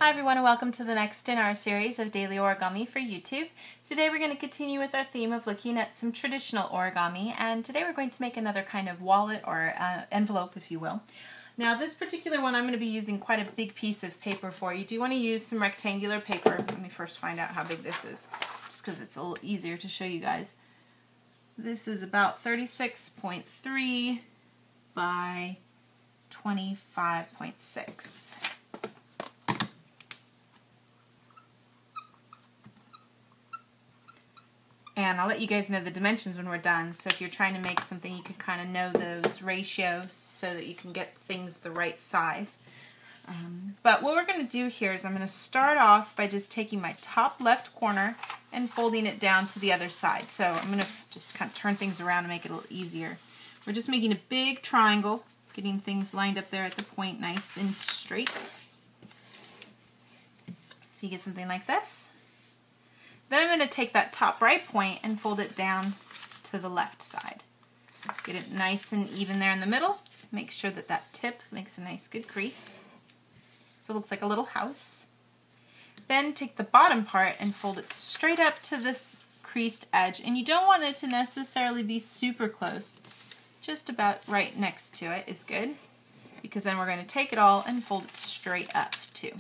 Hi everyone, and welcome to the next in our series of daily origami for YouTube. Today we're going to continue with our theme of looking at some traditional origami, and today we're going to make another kind of wallet or envelope, if you will. Now this particular one I'm going to be using quite a big piece of paper for. You do want to use some rectangular paper. Let me first find out how big this is, just because it's a little easier to show you guys. This is about 36.3 by 25.6. And I'll let you guys know the dimensions when we're done, so if you're trying to make something you can kind of know those ratios so that you can get things the right size. But what we're going to do here is I'm going to start off by just taking my top left corner and folding it down to the other side. So I'm going to just kind of turn things around and make it a little easier. We're just making a big triangle, getting things lined up there at the point nice and straight. So you get something like this. Then I'm going to take that top right point and fold it down to the left side. Get it nice and even there in the middle. Make sure that that tip makes a nice good crease. So it looks like a little house. Then take the bottom part and fold it straight up to this creased edge. And you don't want it to necessarily be super close. Just about right next to it is good, because then we're going to take it all and fold it straight up too.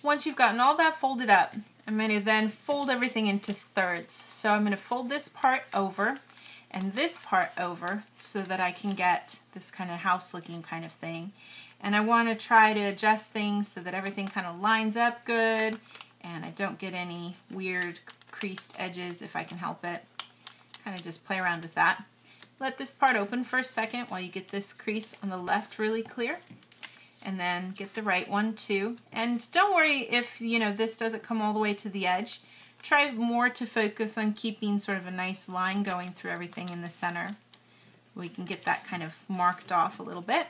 Once you've gotten all that folded up, I'm going to then fold everything into thirds. So I'm going to fold this part over and this part over so that I can get this kind of house looking kind of thing. And I want to try to adjust things so that everything kind of lines up good and I don't get any weird creased edges if I can help it. Kind of just play around with that. Let this part open for a second while you get this crease on the left really clear. And then get the right one too. And don't worry if this doesn't come all the way to the edge. Try more to focus on keeping sort of a nice line going through everything in the center. We can get that kind of marked off a little bit.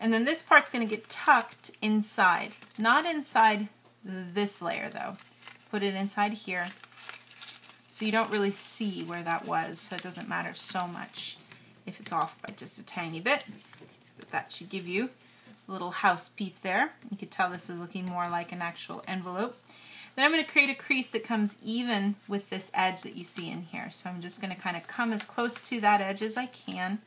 And then this part's going to get tucked inside. Not inside this layer though. Put it inside here so you don't really see where that was, so it doesn't matter so much if it's off by just a tiny bit. But that should give you little house piece there. You can tell this is looking more like an actual envelope. Then I'm going to create a crease that comes even with this edge that you see in here. So I'm just going to kind of come as close to that edge as I can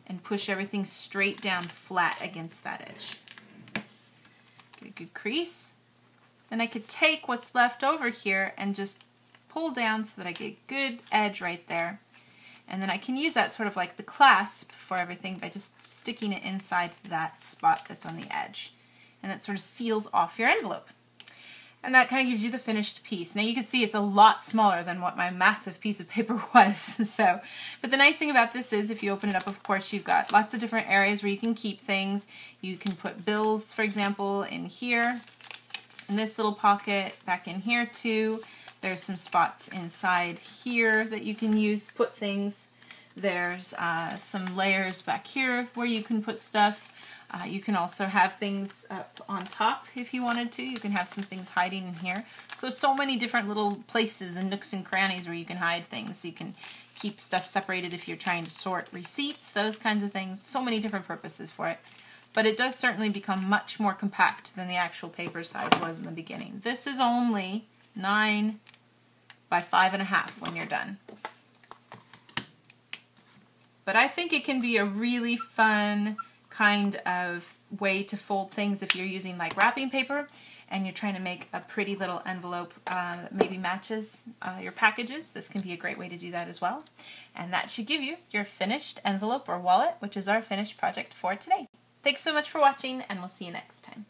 and push everything straight down flat against that edge. Get a good crease. Then I could take what's left over here and just pull down so that I get a good edge right there. And then I can use that sort of like the clasp for everything by just sticking it inside that spot that's on the edge. And that sort of seals off your envelope. And that kind of gives you the finished piece. Now you can see it's a lot smaller than what my massive piece of paper was. But the nice thing about this is if you open it up, of course, you've got lots of different areas where you can keep things. You can put bills, for example, in here. In this little pocket, back in here too. There's some spots inside here that you can use to put things. There's some layers back here where you can put stuff. You can also have things up on top if you wanted to. You can have some things hiding in here. So many different little places and nooks and crannies where you can hide things. You can keep stuff separated if you're trying to sort receipts, those kinds of things. So many different purposes for it. But it does certainly become much more compact than the actual paper size was in the beginning. This is only 9 by 5.5 when you're done. But I think it can be a really fun kind of way to fold things if you're using like wrapping paper and you're trying to make a pretty little envelope that maybe matches your packages. This can be a great way to do that as well. And that should give you your finished envelope or wallet, which is our finished project for today. Thanks so much for watching, and we'll see you next time.